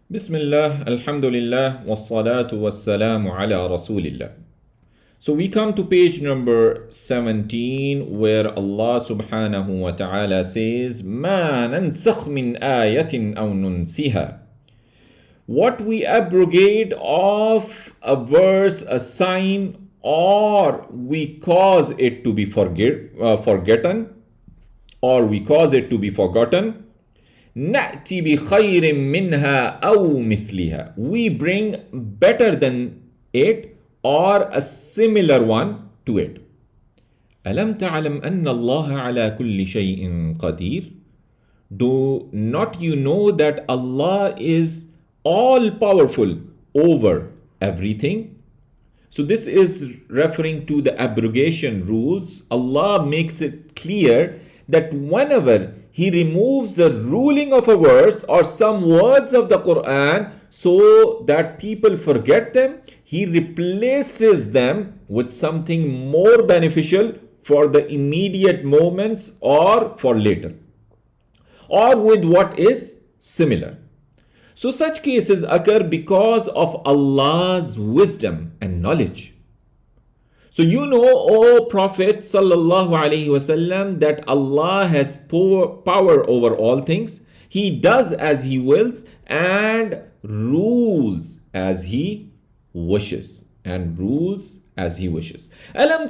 Bismillah, Alhamdulillah, wassalatu wassalamu ala Rasulillah. So we come to page number 17 where Allah subhanahu wa ta'ala says, مَا نَنْسَخْ مِنْ آيَةٍ أَوْ نُنْسِهَا. What we abrogate of a verse, a sign, or we cause it to be forgotten, or we cause it to be forgotten, نأتي بخير منها أو مثلها. We bring better than it or a similar one to it. ألم تعلم أن الله على كل شيء قدير? Do not you know that Allah is all powerful over everything? So this is referring to the abrogation rules. Allah makes it clear that whenever He removes the ruling of a verse or some words of the Quran so that people forget them, He replaces them with something more beneficial for the immediate moments or for later, or with what is similar. So such cases occur because of Allah's wisdom and knowledge. So you know, O Prophet sallallahu alaihi wasallam, that Allah has power over all things. He does as He wills and rules as He wishes. أَلَمْ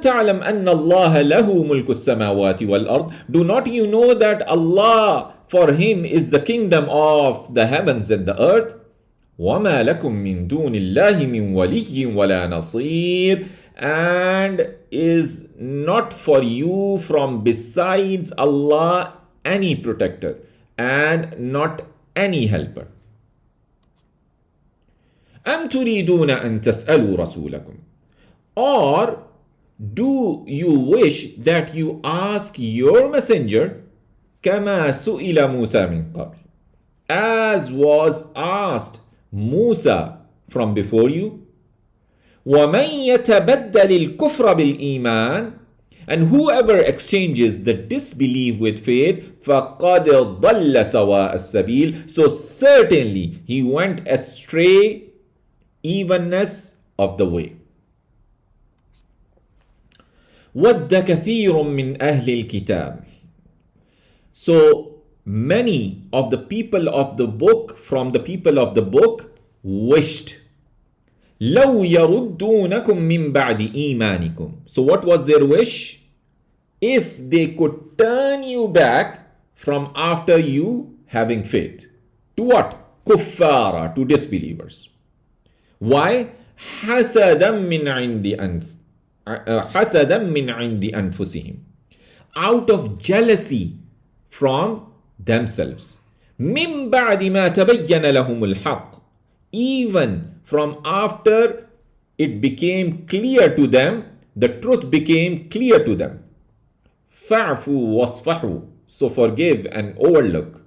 تَعْلَمْ أَنَّ اللَّهَ لَهُ مُلْكُ السَّمَاوَاتِ وَالْأَرْضِ. Do not you know that Allah, for Him is the kingdom of the heavens and the earth? وَمَا لَكُم مِّن دُونِ اللَّهِ مِن وَلِيٍّ وَلَا نَصِيرٍ. And is not for you from besides Allah any protector and not any helper. أَمْ تُرِيدُونَ أَن تَسْأَلُوا رَسُولَكُمْ. Or do you wish that you ask your messenger كَمَا سُئِلَ مُوسَى مِن قَبْلِ, as was asked Musa from before you? وَمَنْ يَتَبَدَّلِ الْكُفْرَ بِالْإِيمَانِ. And whoever exchanges the disbelief with faith, فَقَدْ ضَلَّ سَوَاءَ السَّبِيلِ. So certainly he went astray evenness of the way. وَدَّ كَثِيرٌ مِّنْ أَهْلِ الْكِتَابِ. So many of the people of the book, from the people of the book, wished. لَوْ يَرُدُّونَكُمْ مِنْ بَعْدِ إِيمَانِكُمْ. So what was their wish? If they could turn you back from after you having faith. To what? Kuffara, to disbelievers. Why? حَسَدًا مِّنْ عِنْدِ أَنفُسِهِمْ. Out of jealousy from themselves. مِنْ بَعْدِ مَا تَبَيَّنَ لَهُمُ الْحَقِّ. Even from after it became clear to them, the truth became clear to them. فَاعْفُوا وَاصْفَحُوا. So forgive and overlook.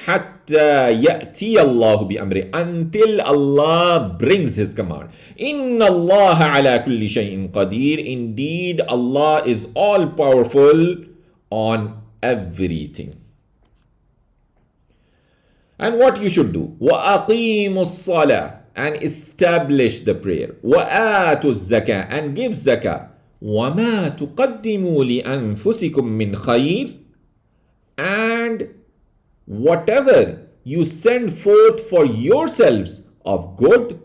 حَتَّى يَأْتِيَ اللَّهُ بِأَمْرِهِ. Until Allah brings His command. إِنَّ اللَّهَ عَلَى كُلِّ شَيْءٍ قَدِيرٌ. Indeed, Allah is all powerful on everything. And what you should do? وَأَقِيمُوا الصَّلَاةَ. And establish the prayer. وَآتُوا الزَّكَاةَ. And give zakah. وَمَا تُقَدِّمُوا لِأَنفُسِكُم مِّنْ خَيْرٍ. And whatever you send forth for yourselves of good,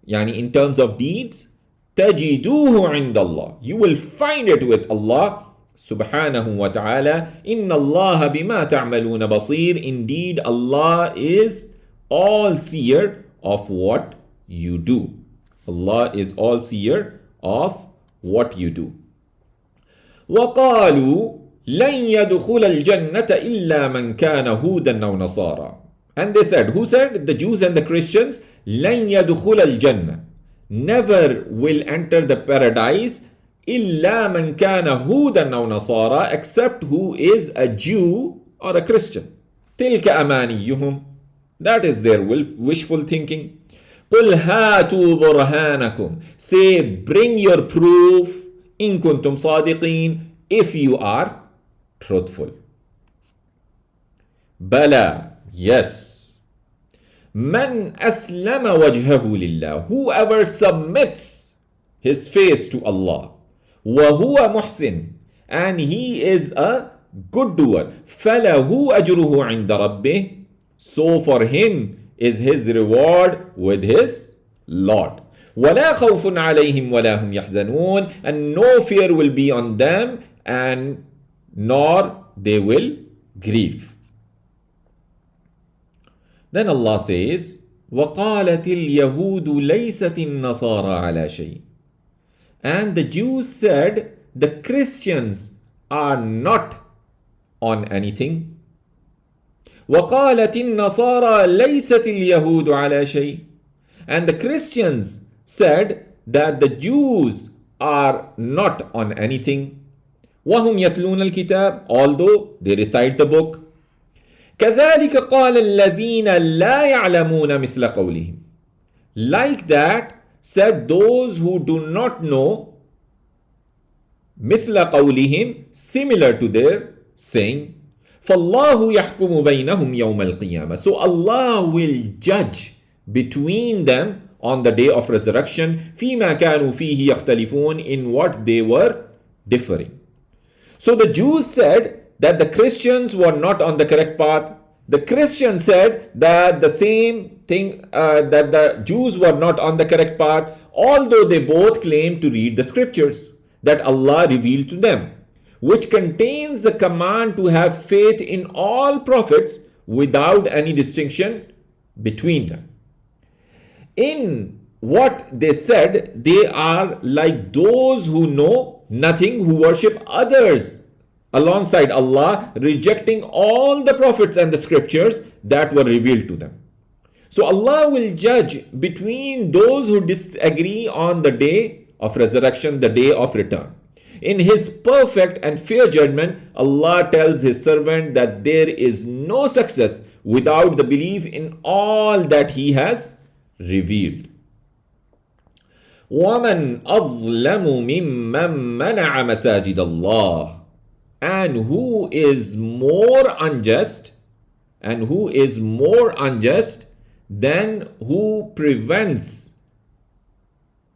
yani in terms of deeds, تَجِدُوهُ عِنْدَ اللَّهِ. You will find it with Allah subhanahu wa ta'ala. إِنَّ اللَّهَ بِمَا تَعْمَلُونَ بَصِيرٌ. Indeed, Allah is all-seer of what you do. Allah is all-seer of what you do. وَقَالُوا لَنْ يَدْخُلَ الْجَنَّةَ إِلَّا مَنْ كَانَ هُودًا أَوْ نَصَارًا. And they said, who said? The Jews and the Christians. لَنْ يَدْخُلَ الْجَنَّةَ. Never will enter the paradise إِلَّا مَنْ كَانَ هُودًا أَوْ نَصَارًا, except who is a Jew or a Christian. تِلْكَ أَمَانِيُّهُمْ. That is their wishful thinking. قُلْ هَاتُوا بُرْهَانَكُمْ. Say, bring your proof. إِن كُنْتُمْ صَادِقِينَ. If you are truthful. Bala, yes. Man aslama wajhahu lillah. Whoever submits his face to Allah. Wa huwa muhsin. And he is a good doer. Falahu ajruhu inda rabbih. So for him is his reward with his Lord. وَلَا خَوْفٌ عَلَيْهِمْ وَلَا هُمْ يَحْزَنُونَ. And no fear will be on them, and nor they will grieve. Then Allah says, وَقَالَتِ الْيَهُودُ لَيْسَتِ النَّصَارَى عَلَى شَيْءٍ. And the Jews said, the Christians are not on anything. وَقَالَتِ النَّصَارَى لَيْسَتِ الْيَهُودُ عَلَى شَيْءٍ. And the Christians said that the Jews are not on anything. وَهُمْ يَتْلُونَ الْكِتَابِ. Although they recite the book. كذلك قال الذين لا يعلمون مثل قولهم. Like that said those who do not know, مثل قولهم, similar to their saying. فالله يحكم بينهم يوم القيامة. So Allah will judge between them on the day of resurrection. فيما كانوا فيه يختلفون. In what they were differing. So the Jews said that the Christians were not on the correct path. The Christians said that the same thing, that the Jews were not on the correct path, although they both claimed to read the scriptures that Allah revealed to them, which contains the command to have faith in all prophets without any distinction between them. In what they said, they are like those who know nothing, who worship others alongside Allah, rejecting all the prophets and the scriptures that were revealed to them. So Allah will judge between those who disagree on the day of resurrection, the day of return. In His perfect and fair judgment, Allah tells His servant that there is no success without the belief in all that He has revealed. وَمَنْ أَظْلَمُ مِمَّنْ مَنَعَ مَسَاجِدَ اللَّهِ. And who is more unjust than who prevents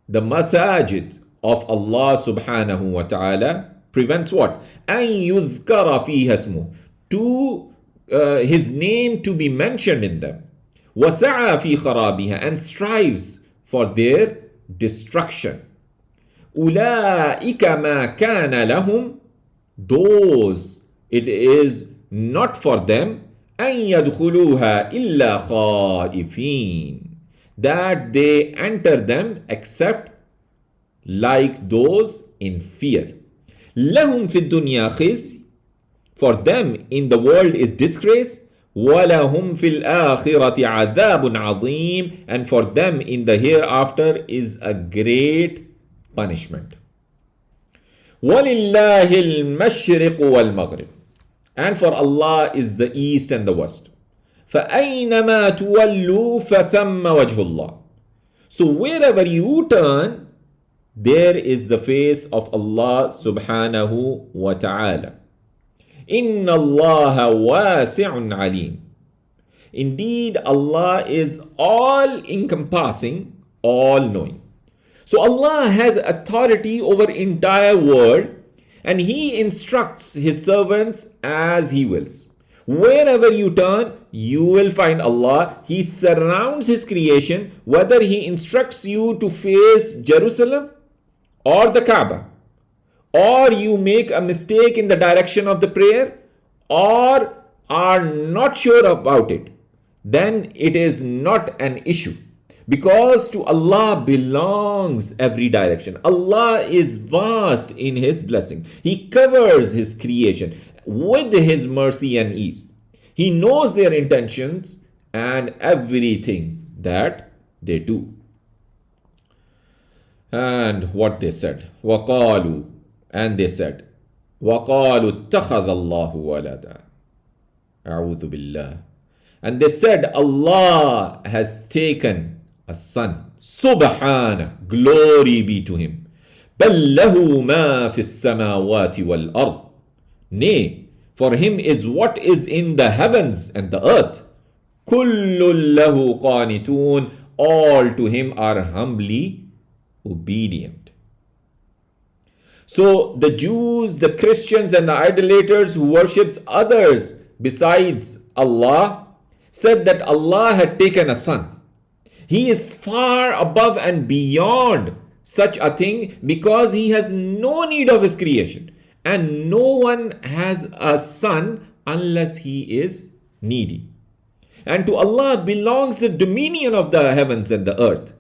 the masajid of Allah subhanahu wa ta'ala? Prevents what? أَن يُذْكَرَ فِيهَا اسْمُهُ. To His name to be mentioned in them. وَسَعَى فِي خَرَابِهَا. And strives for their destruction. أُولَٰئِكَ مَا كَانَ لَهُمْ. Those it is not for them أن يدخلوها إلا خائفين, that they enter them except like those in fear. لهم في الدنيا خزي. For them in the world is disgrace. وَلَهُمْ فِي الْآخِرَةِ عَذَابٌ عَظِيمٌ. And for them in the hereafter is a great punishment. وَلِلَّهِ الْمَشْرِقُ وَالْمَغْرِبُ. And for Allah is the east and the west. فَأَيْنَمَا تُوَلُّوا فَثَمَّ وَجْهُ اللَّهِ. So wherever you turn, there is the face of Allah subhanahu wa ta'ala. إِنَّ اللَّهَ وَاسِعٌ عَلِيمٌ. Indeed, Allah is all-encompassing, all-knowing. So Allah has authority over entire world, and He instructs His servants as He wills. Wherever you turn, you will find Allah. He surrounds His creation, whether He instructs you to face Jerusalem or the Kaaba, or you make a mistake in the direction of the prayer, or are not sure about it, then it is not an issue. Because to Allah belongs every direction. Allah is vast in His blessing. He covers His creation with His mercy and ease. He knows their intentions and everything that they do. And what they said. وَقَالُوا. And they said. وَقَالُوا اتَّخَذَ اللَّهُ وَلَدًا. أعوذ بالله. And they said, Allah has taken a son. Subhana, glory be to Him. بَلْ لَهُ مَا فِي السَّمَاوَاتِ وَالْأَرْضِ. Nay, for Him is what is in the heavens and the earth. كل له قانتون. All to him are humbly obedient. So the Jews, the Christians and the idolaters who worships others besides Allah said that Allah had taken a son. He is far above and beyond such a thing because he has no need of his creation. And no one has a son unless he is needy. And to Allah belongs the dominion of the heavens and the earth.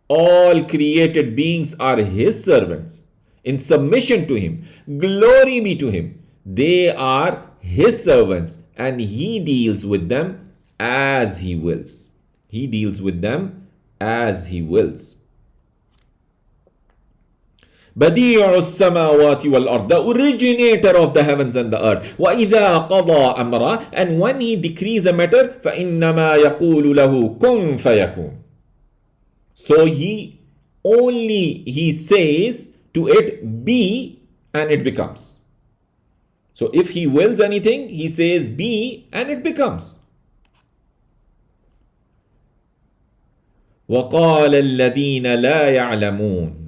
All created beings are his servants in submission to him. Glory be to him. They are his servants and he deals with them as he wills. He deals with them as he wills. Badi'u as-samawati wal-ard, the originator of the heavens and the earth. وَإِذَا قَضَى أَمْرًا, and when he decrees a matter, فَإِنَّمَا يَقُولُ لَهُ كُن فَيَكُونُ. So he says to it, be, and it becomes. So if he wills anything, he says be, and it becomes. وَقَالَ الَّذِينَ لَا يَعْلَمُونَ,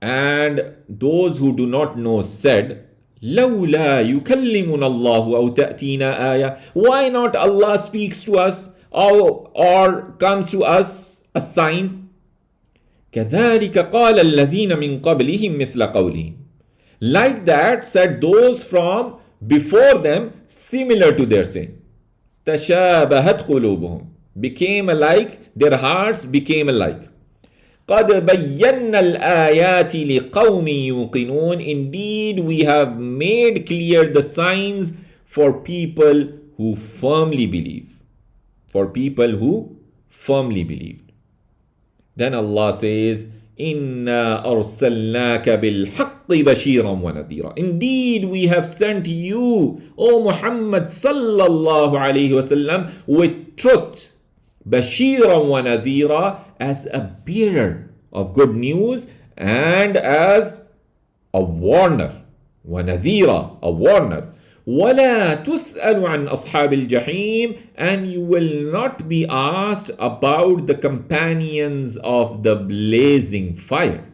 and those who do not know said, لَوْلَا يُكَلِّمُنَا اللَّهُ أَوْ تَأْتِينَا آيَةً, why not Allah speaks to us or comes to us a sign? كَذَلِكَ قَالَ الَّذِينَ مِنْ قَبْلِهِمْ مِثْلَ قَوْلِهِمْ, like that said those from before them similar to their saying. تَشَابَهَتْ قُلُوبُهُمْ, became alike, their hearts became alike. قَدْ بَيَّنَّا الْآيَاتِ لِقَوْمٍ يُوقِنُونَ, indeed we have made clear the signs for people who firmly believe. For people who firmly believed. Then Allah says, إِنَّا أَرْسَلْنَاكَ بِالْحَقِّ بَشِيرًا وَنَذِيرًا, indeed we have sent you, O Muhammad sallallahu alayhi wasallam, with truth, Bashiran wa Nadhira, as a bearer of good news and as a warner. Wa Nadhira, a warner. وَلَا تُسْأَلُ عَنْ أَصْحَابِ الْجَحِيمِ, and you will not be asked about the companions of the blazing fire.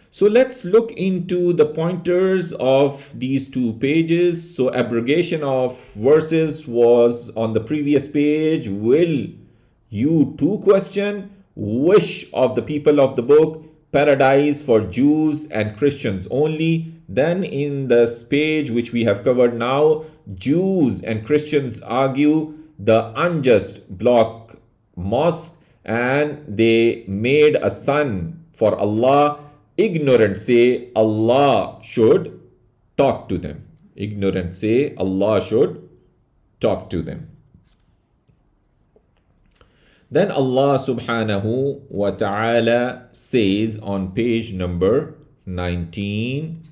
So let's look into the pointers of these two pages. So abrogation of verses was on the previous page. Will you too question? Wish of the people of the book, paradise for Jews and Christians only. Then in this page which we have covered now, Jews and Christians argue the unjust block mosque and they made a son for Allah. Ignorant say Allah should talk to them. Ignorant say Allah should talk to them. Then Allah subhanahu wa ta'ala says on page number 19,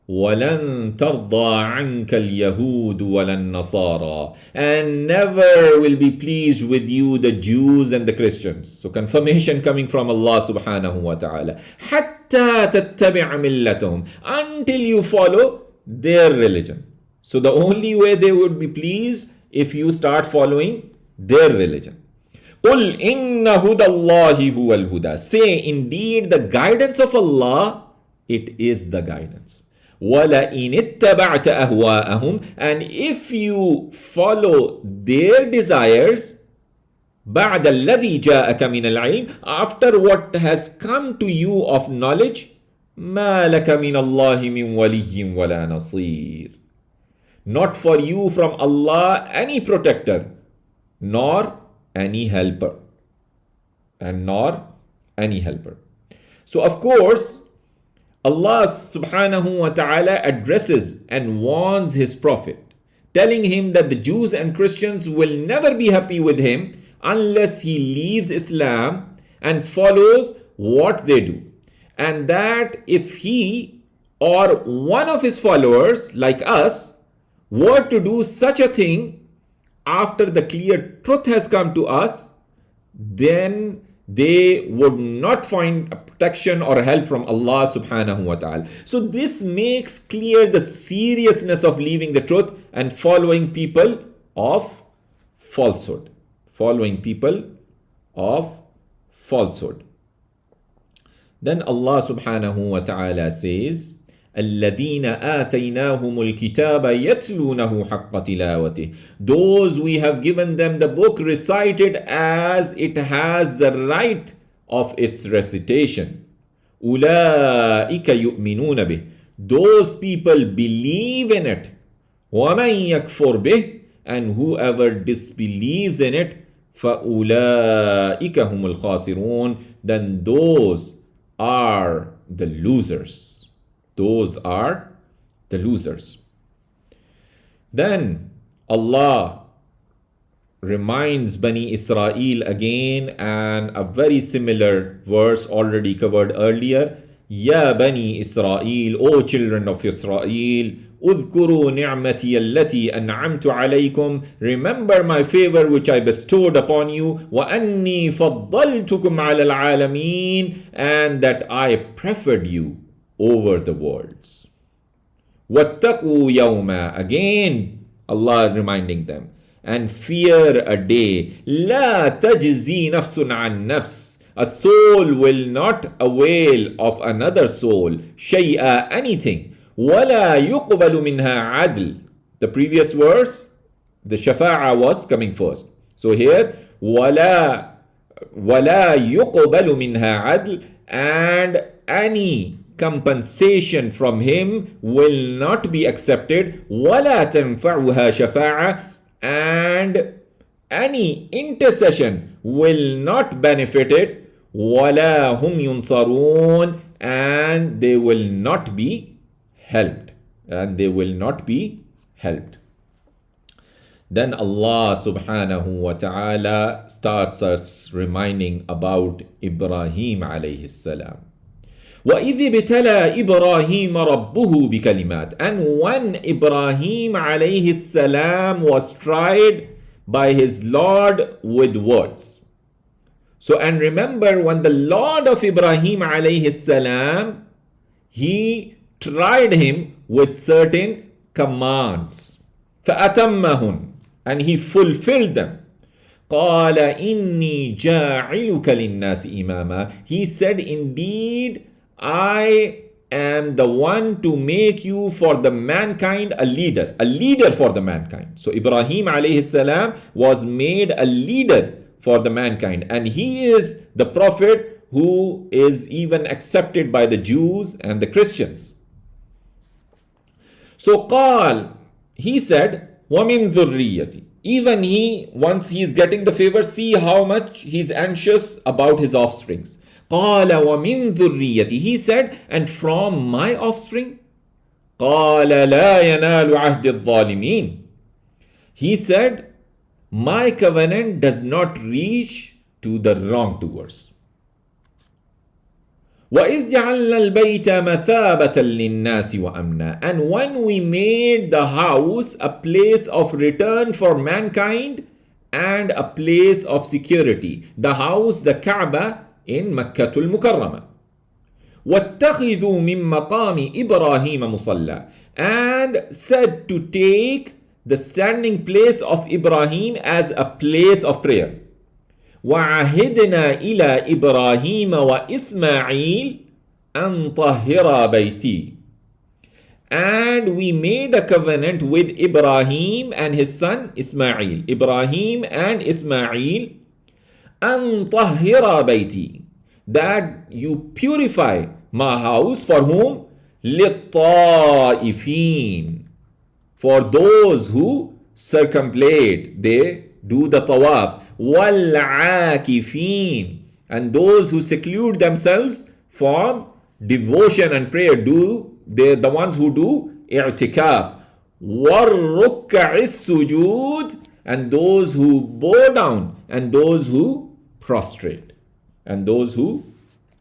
وَلَن تَرْضَى عَنْكَ الْيَهُودُ وَلَا النَّصَارَى, and never will be pleased with you the Jews and the Christians. So confirmation coming from Allah subhanahu wa ta'ala. حَتَّى تَتَّبِعَ مِلَّتَهُمْ, until you follow their religion. So the only way they would be pleased if you start following their religion. قُلْ إِنَّ هُدَى اللَّهِ هُوَ الْهُدَى, say indeed the guidance of Allah, it is the guidance. وَلَئِنِ اتَّبَعْتَ أَهْوَاءَهُمْ, and if you follow their desires, بَعْدَ الَّذِي جَاءَكَ مِنَ الْعِلْمِ, after what has come to you of knowledge, مَا لَكَ مِنَ اللَّهِ مِنْ وَلِيٍّ وَلَا نَصِيرٍ, not for you from Allah any protector, nor any helper. And nor any helper. So of course, Allah subhanahu wa ta'ala addresses and warns his prophet, telling him that the Jews and Christians will never be happy with him unless he leaves Islam and follows what they do. And that if he or one of his followers like us were to do such a thing after the clear truth has come to us, then they would not find protection or help from Allah subhanahu wa ta'ala. So this makes clear the seriousness of leaving the truth and following people of falsehood, following people of falsehood. Then Allah subhanahu wa ta'ala says, الَّذِينَ آتَيْنَاهُمُ الْكِتَابَ يَتْلُونَهُ حَقَّ تِلَاوَتِهِ. Those we have given them the book recited as it has the right of its recitation. أُولَٰئِكَ يُؤْمِنُونَ بِهِ. Those people believe in it. وَمَنْ يَكْفُرْ بِهِ. And whoever disbelieves in it, فَأُولَٰئِكَ هُمُ الْخَاسِرُونَ. Then those are the losers. Those are the losers. Then Allah reminds Bani Israel again, and a very similar verse already covered earlier. Ya Bani Israel, O children of Israel, اذكروا نعمتي التي أنعمت عليكم. Remember my favor which I bestowed upon you. وأني فضلتكم على العالمين. And that I preferred you over the worlds. واتقوا يوما. Again Allah reminding them. And fear a day. لا تجزي نفس عن نفس. A soul will not avail of another soul شيئا, anything. وَلَا يُقْبَلُ مِنْهَا عَدْلٌ. The previous verse, the shafa'a was coming first. So here, وَلَا يُقْبَلُ مِنْهَا عَدْلٌ. And any compensation from him will not be accepted. وَلَا تَنْفَعُهَا شَفَاعَةٌ. And any intercession will not benefit it. وَلَا هُمْ يُنصَرُونَ. And they will not be helped. And they will not be helped. Then Allah subhanahu wa ta'ala starts us reminding about Ibrahim alayhi salam. وَإِذِ ابْتَلَى إِبْرَاهِيمَ رَبُّهُ بِكَلِمَاتٍ. And when Ibrahim alayhi salam was tried by his Lord with words. So, and remember, when the Lord of Ibrahim alayhi salam, he tried him with certain commands. فَأَتَمَّهُنْ. And he fulfilled them. قَالَ إِنِّي جَاعِلُكَ لِلنَّاسِ إِمَامًا. He said, indeed, I am the one to make you for the mankind a leader for the mankind. So Ibrahim alayhi salam was made a leader for the mankind, and he is the prophet who is even accepted by the Jews and the Christians. So قال, he said, وَمِن ذُرِّيَّتِي. Even he, once he is getting the favor, see how much he's anxious about his offsprings. قال وَمِن ذُرِّيَّتِي. He said, and from my offspring. قال لا ينال عهد الظالمين. He said, my covenant does not reach to the wrongdoers. وَإِذْ جَعَلْنَا الْبَيْتَ مَثَابَةً لِلنَّاسِ وَأَمْنًا. And when we made the house a place of return for mankind and a place of security. The house, the Kaaba in Makkah al-Mukarramah. وَاتَّخِذُوا مِن مَقَامِ إِبْرَاهِيمَ مُصَلَّى. And said to take the standing place of Ibrahim as a place of prayer. وَعَهِدْنَا إِلَى إِبْرَاهِيمَ وَإِسْمَاعِيلَ أَن طَهِّرَا بَيْتِي. And we made a covenant with Ibrahim and his son Ismail. Ibrahim and Ismail. أَن طَهِّرَا بَيْتِي. That you purify my house for whom? لِلطَّائِفِينَ. For those who circumambulate, they do the tawaf. وَالْعَاكِفِينَ. And those who seclude themselves from devotion and prayer, they're the ones who do i'tikaf. وَالرُّكَّعِ السُّجُودِ. And those who bow down and those who prostrate. And those who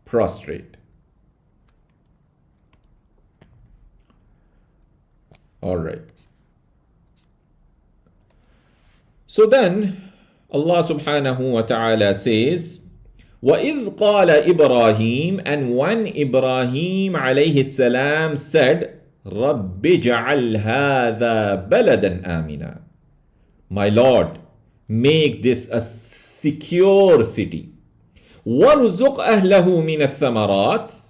prostrate. All right. So then Allah subhanahu wa ta'ala says, وَإِذْ قَالَ إِبْرَاهِيمَ. And when Ibrahim alayhi salam said, رَبِّ جَعَلْ هَذَا بَلَدًا آمِنًا. My Lord, make this a secure city. وَارْزُقْ أَهْلَهُ مِنَ الثَّمَرَاتِ,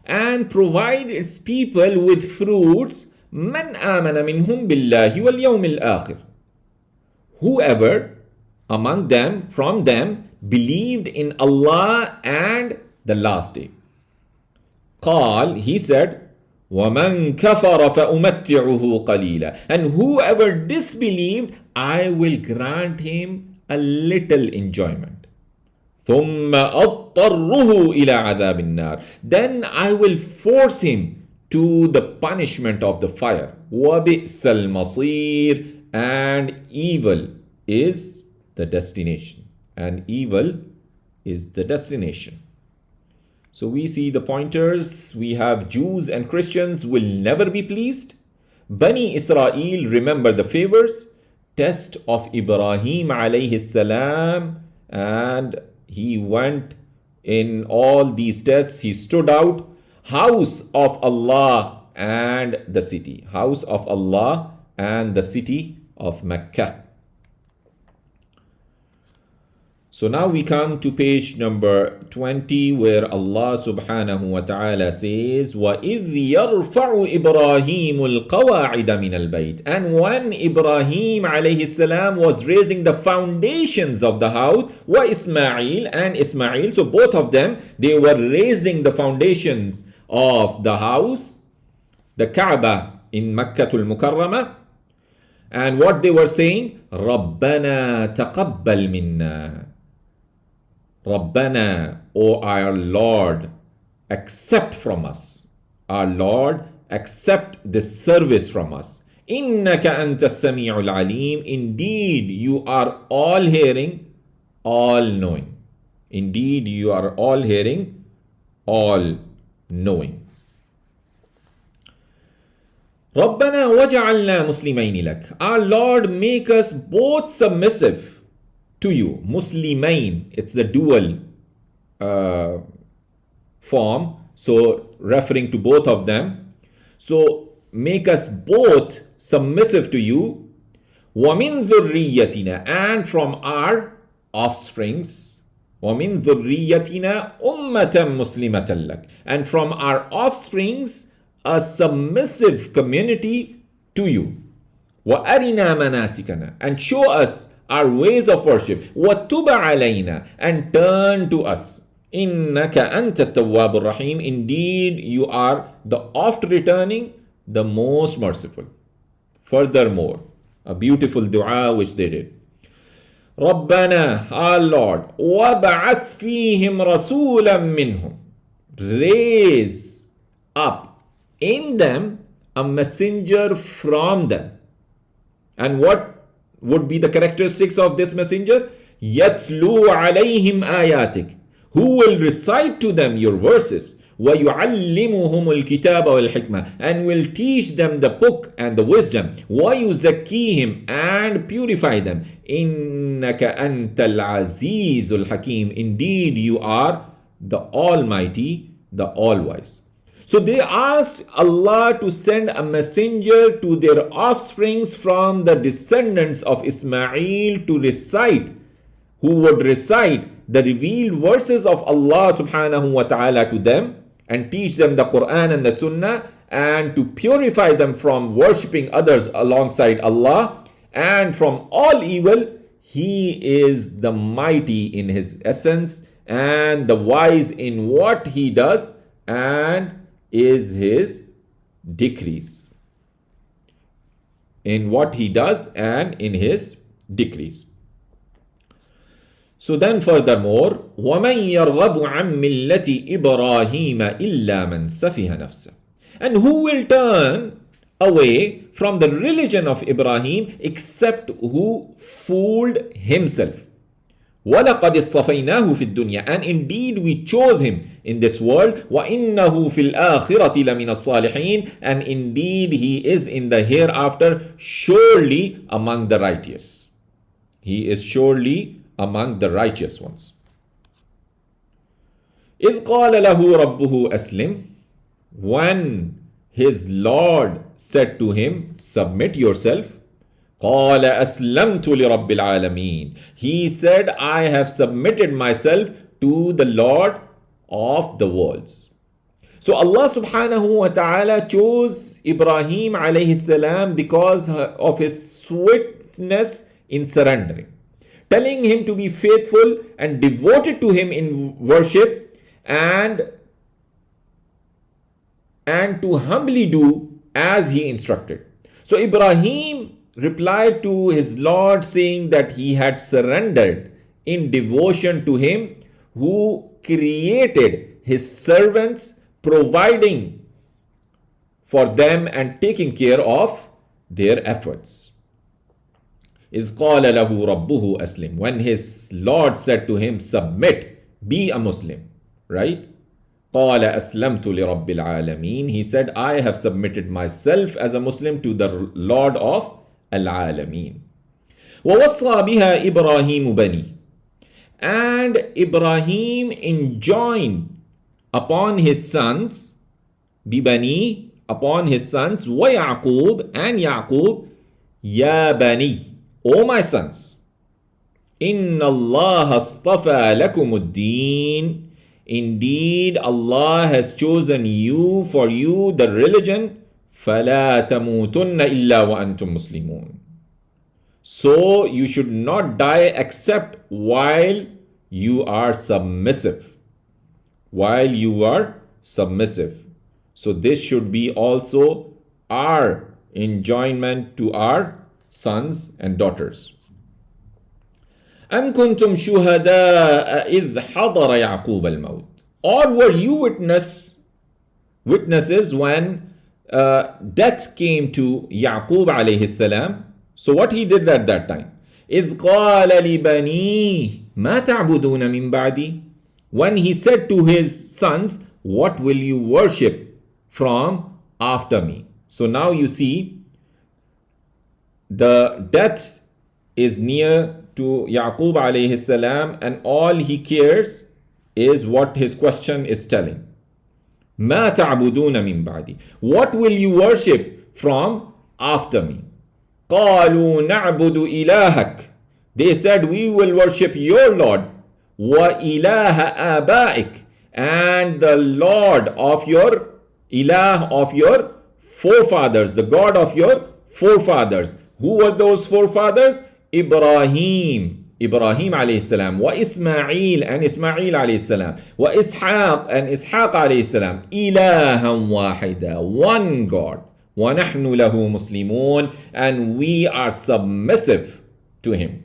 and provide its people with fruits. مَنْ آمَنَ مِنْهُمْ بِاللَّهِ وَالْيَوْمِ الْآخِرِ, whoever among them, from them, believed in Allah and the last day. قال, he said, وَمَنْ كَفَرَ فَأُمَتِّعُهُ قَلِيلًا, and whoever disbelieved, I will grant him a little enjoyment. ثُمَّ أَضْطَرُّهُ إِلَى عَذَابِ النَّارِ, then I will force him to the punishment of the fire. وَبِئْسَ الْمَصِيرِ, and evil is the destination. And evil is the destination. So we see the pointers. We have Jews and Christians will never be pleased. Bani Israel remember the favors. Test of Ibrahim alayhi salam, and he went in all these tests. He stood out. House of Allah and the city. House of Allah and the city of Mecca. So now we come to page number 20, where Allah subhanahu wa ta'ala says, وَإِذْ يَرْفَعُ إِبْرَاهِيمُ الْقَوَاعِدَ مِنَ الْبَيْتِ, and when Ibrahim alayhi salam was raising the foundations of the house, وَإِسْمَاعِيل, and Ismail, so both of them, they were raising the foundations of the house, the Kaaba in Makkatul Mukarramah, and what they were saying, رَبَّنَا تَقَبَّلْ مِنَّا, Rabbana, O our Lord, accept from us. Our Lord, accept this service from us. Innaka anta as-sami'ul alim. Indeed, you are all hearing, all knowing. Indeed, you are all hearing, all knowing. Rabbana waj'alna muslimayn lak. Our Lord, make us both submissive to you. Muslimain, it's the dual form, so referring to both of them. So make us both submissive to you. وَمِن ذُرِّيَّتِنَا, and from our offsprings. وَمِن ذُرِّيَّتِنَا أُمَّةً مُسْلِمَةً لَكَ, and from our offsprings a submissive community to you. وَأَرِنَا مَنَاسِكَنَا, and show us our ways of worship. وَتُبَ عَلَيْنَا, and turn to us. إِنَّكَ أَنْتَ التَّوَّابُ الرَّحِيمُ, indeed you are the oft returning, the most merciful. Furthermore, a beautiful dua which they did. رَبَّنَا, our Lord, وَبَعَثْ فِيهِمْ رَسُولًا مِّنْهُمْ, raise up in them a messenger from them. And what would be the characteristics of this messenger? يَتْلُو عَلَيْهِمْ آيَاتِكَ, who will recite to them your verses. وَيُعَلِّمُهُمُ الْكِتَابَ وَالْحِكْمَةِ, and will teach them the book and the wisdom. وَيُزَكِّيهِمْ, and purify them. إِنَّكَ أَنْتَ الْعَزِيزُ الْحَكِيمُ, indeed you are the Almighty, the All-Wise. So they asked Allah to send a messenger to their offsprings from the descendants of Ismail to recite, who would recite the revealed verses of Allah subhanahu wa ta'ala to them and teach them the Quran and the Sunnah, and to purify them from worshipping others alongside Allah and from all evil. He is the mighty in his essence and the wise in what he does and is his decrees. In what he does and in his decrees. So then furthermore, وَمَنْ يَرْغَبُ عَنْ مِلَّةِ إِبْرَاهِيمَ إِلَّا مَنْ سَفِهَ نَفْسَهُ, and who will turn away from the religion of Ibrahim except who fooled himself. وَلَقَدْ اصْطَفَيْنَاهُ فِي الدُّنْيَا, and indeed we chose him in this world. وَإِنَّهُ فِي الْآخِرَةِ لَمِنَ الصَّالِحِينَ, and indeed he is in the hereafter surely among the righteous. He is surely among the righteous ones. إِذْ قَالَ لَهُ رَبُّهُ أَسْلِمْ, when his Lord said to him, submit yourself. قال أسلمت لرب العالمين. He said, I have submitted myself to the Lord of the worlds. So Allah subhanahu wa ta'ala chose Ibrahim alayhi salam because of his swiftness in surrendering, telling him to be faithful and devoted to him in worship and to humbly do as he instructed. So Ibrahim replied to his Lord saying that he had surrendered in devotion to him who created his servants, providing for them and taking care of their efforts. إِذْ قَالَ لَهُ رَبُّهُ أَسْلِمْ. When his Lord said to him, submit, be a Muslim, right? قال أسلمت لرب العالمين. He said, I have submitted myself as a Muslim to the Lord of العالمين. ووصى بها إبراهيم بني. And Ibrahim enjoined upon his sons, ببني, upon his sons, ويعقوب, and Yaqub, يا بني, O my sons, إن الله اصطفى لكم الدين. Indeed, Allah has chosen you for you the religion. فَلَا تَمُوتُنَّ إِلَّا وَأَنْتُمْ مُسْلِمُونَ. So you should not die except while you are submissive. While you are submissive. So this should be also our enjoinment to our sons and daughters. أَمْ كُنْتُمْ شُهَدَاءَ إِذْ حَضَرَ يَعْقُوبَ الْمَوْتِ. Or were you witnesses when death came to Yaqub alayhi salam? So what he did at that time? إِذْ قَالَ لِبَنِيهِ مَا تَعْبُدُونَ مِنْ بَعْدِي. When he said to his sons, what will you worship from after me? So now you see, the death is near to Yaqub alayhi salam, and all he cares is what his question is telling. مَا تَعْبُدُونَ مِنْ بَعْدِي. What will you worship from after me? قَالُوا نَعْبُدُ إِلَهَكَ. They said, we will worship your Lord. وَإِلَهَ آبَائِكَ. And the Lord of your, ilah of your forefathers, the God of your forefathers. Who were those forefathers? Ibrahim alayhi salam, wa Ismail, and Ismail alayhi salam, wa Ishaq, and Ishaq alayhi salam, ilahan wahida, one God, wa nahnu lahu muslimun, and we are submissive to him,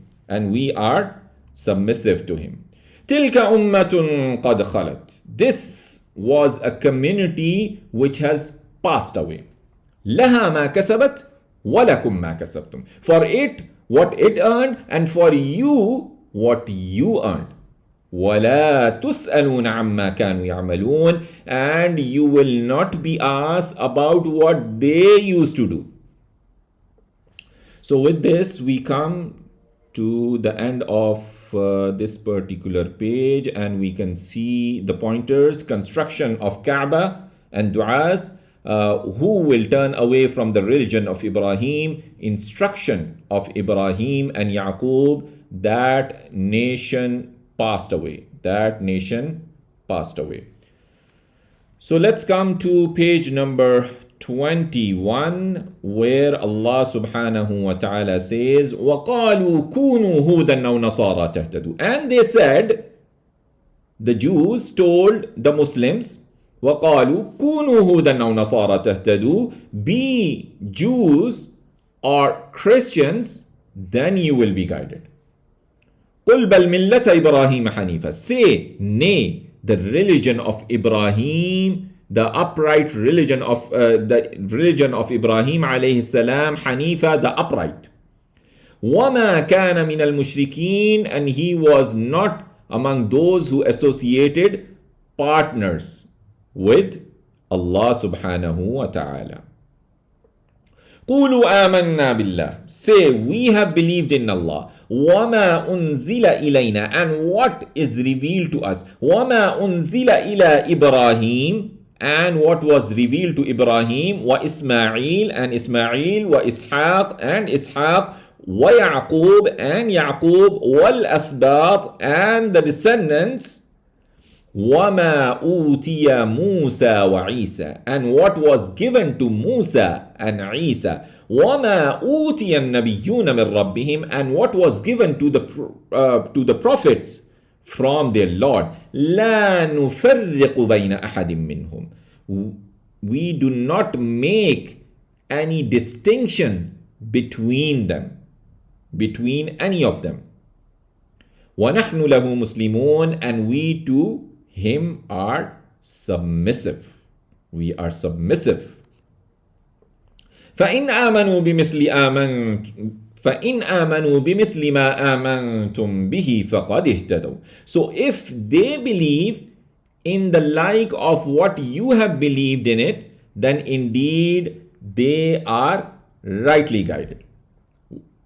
Tilka ummatun qad khalat. This was a community which has passed away. Laha ma kasabat, wa lakum ma kasabtum. For it, what it earned, and for you, what you earned. وَلَا تُسْأَلُونَ عَمَّا كَانُوا يَعْمَلُونَ. And you will not be asked about what they used to do. So with this, we come to the end of this particular page, and we can see the pointers: construction of Kaaba and du'as, who will turn away from the religion of Ibrahim, instruction of Ibrahim and Yaqub, that nation passed away. So let's come to page number 21, where Allah subhanahu wa ta'ala says, وَقَالُوا كُونُوا هُودًا أَوْ نَصَارَى تَهْتَدُوا. And they said, the Jews told the Muslims, وَقَالُوا كُونُوا هُودًا أَوْ نَصَارَى تَهْتَدُوا. Be Jews or Christians, then you will be guided. قُلْ بَلْ مِلَّةَ إِبْرَاهِيمَ حَنِيفًا. Say, nay, the religion of Ibrahim, the upright religion of Ibrahim alayhi salam, Hanifa, the upright. وَمَا كَانَ مِنَ الْمُشْرِكِينَ. And he was not among those who associated partners with Allah subhanahu wa ta'ala. قُولُوا آمَنَّا بِاللَّهِ. Say, we have believed in Allah. وَمَا أُنزِلَ إِلَيْنَا. And what is revealed to us. وَمَا أُنزِلَ إِلَى إِبْرَاهِيمَ. And what was revealed to Ibrahim, wa Ismail, and Ismail, wa Ishaq, and Ishaq, ويعقوب and Yaqub والأسباط and the descendants وَمَا أُوتِيَ مُوسَى وَعِيسَى and what was given to Musa and Isa وَمَا أُوتِيَ النَّبِيُّونَ مِنْ رَبِّهِمْ and what was given to the prophets from their Lord لَا نُفَرِّقُ بَيْنَ أَحَدٍ مِّنْهُمْ. We do not make any distinction between them, between any of them. وَنَحْنُ لَهُ مُسْلِمُونَ and we to him are submissive. We are submissive. فَإِنْ آمَنُوا بِمِثْلِ مَا آمَنْتُمْ بِهِ فَقَدْ اهْتَدَوْا. So if they believe in the like of what you have believed in it, then indeed they are rightly guided.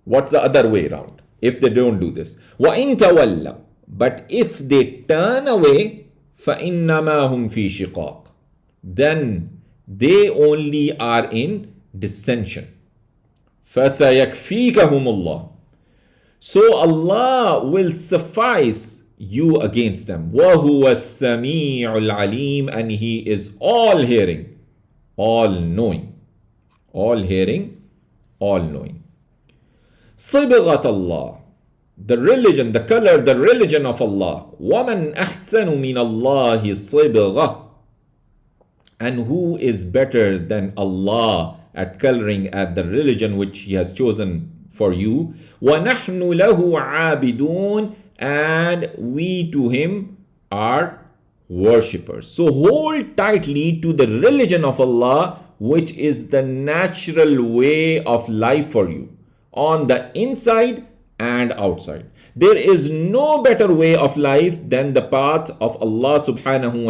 What's the other way around if they don't do this? وَإِن تَوَلَّوْا but if they turn away فَإِنَّمَا هُمْ فِي شِقَاقٍ then they only are in dissension. فَسَيَكْفِيكَهُمُ اللَّهُ so Allah will suffice you against them. وَهُوَ السَّمِيعُ الْعَلِيمُ and He is all hearing, all knowing. All hearing, all knowing. صِبْغَةَ اللَّهِ the religion, the color, the religion of Allah. وَمَنْ أَحْسَنُ مِنَ اللَّهِ صِبْغَةً and who is better than Allah at coloring at the religion which He has chosen for you. وَنَحْنُ لَهُ عَابِدُونَ and we to Him are worshippers. So hold tightly to the religion of Allah, which is the natural way of life for you, on the inside and outside. There is no better way of life than the path of Allah subhanahu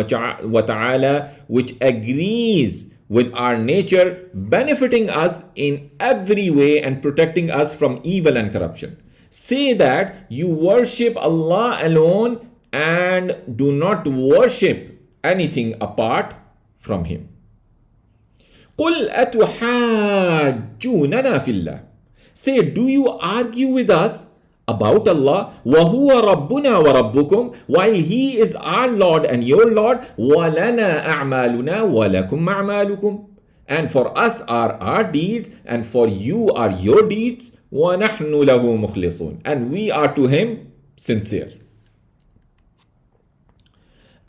wa ta'ala, which agrees with our nature, benefiting us in every way and protecting us from evil and corruption. Say that you worship Allah alone and do not worship anything apart from Him. قُلْ أَتُحَاجُّونَنَا فِي اللَّهِ say, do you argue with us about Allah? وَهُوَ رَبُّنَا وَرَبُّكُمْ while He is our Lord and your Lord. وَلَنَا أَعْمَالُنَا وَلَكُمْ أَعْمَالُكُمْ and for us are our deeds and for you are your deeds. وَنَحْنُ لَهُ مُخْلِصُونَ and we are to Him sincere.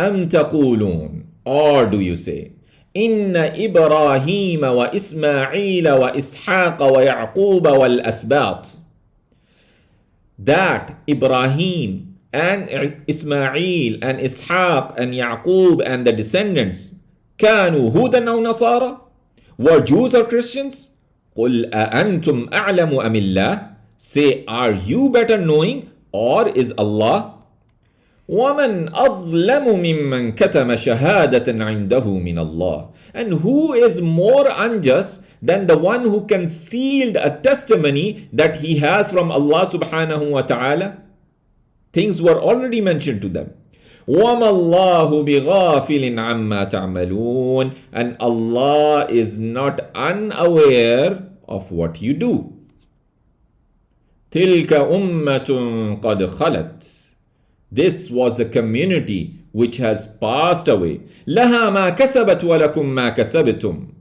أَمْ تَقُولُونَ or do you say إِنَّ إِبْرَاهِيمَ وَإِسْمَاعِيلَ وَإِسْحَاقَ وَيَعْقُوبَ وَالْأَسْبَاطِ that Ibrahim and Ismail and Ishaq and Yaqub and the descendants كانوا هودا أو نصارى were Jews or Christians. قُلْ أَأَنْتُمْ أَعْلَمُ أَمِ اللَّهِ say, are you better knowing or is Allah? وَمَنْ أَظْلَمُ مِمَّنْ كَتَمَ شَهَادَةً عِنْدَهُ مِنَ اللَّهِ and who is more unjust than the one who concealed a testimony that he has from Allah subhanahu wa ta'ala? Things were already mentioned to them. وَمَا اللَّهُ بِغَافِلٍ عَمَّا تَعْمَلُونَ and Allah is not unaware of what you do. تِلْكَ أُمَّةٌ قَدْ خَلَتْ this was a community which has passed away. لَهَا مَا كَسَبَتْ وَلَكُمْ مَا كَسَبْتُمْ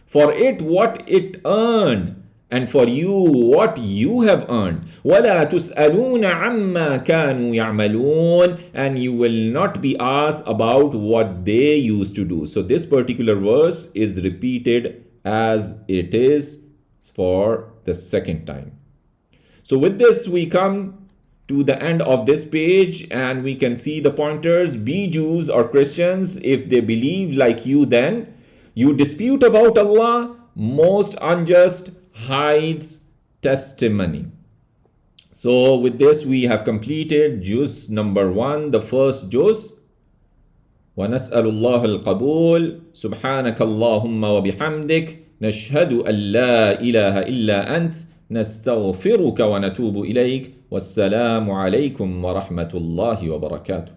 for it what it earned and for you what you have earned. وَلَا تُسْأَلُونَ عَمَّا كَانُوا يَعْمَلُونَ and you will not be asked about what they used to do. So this particular verse is repeated as it is for the second time. So with this we come to the end of this page and we can see the pointers. Be Jews or Christians. If they believe like you, then you dispute about Allah, most unjust, hides testimony. So with this we have completed juz number 1, the first juz. ونسأل الله القبول سبحانك اللهم وبحمدك نشهد أن لا إله إلا أنت نستغفرك ونتوب إليك والسلام عليكم ورحمة الله وبركاته.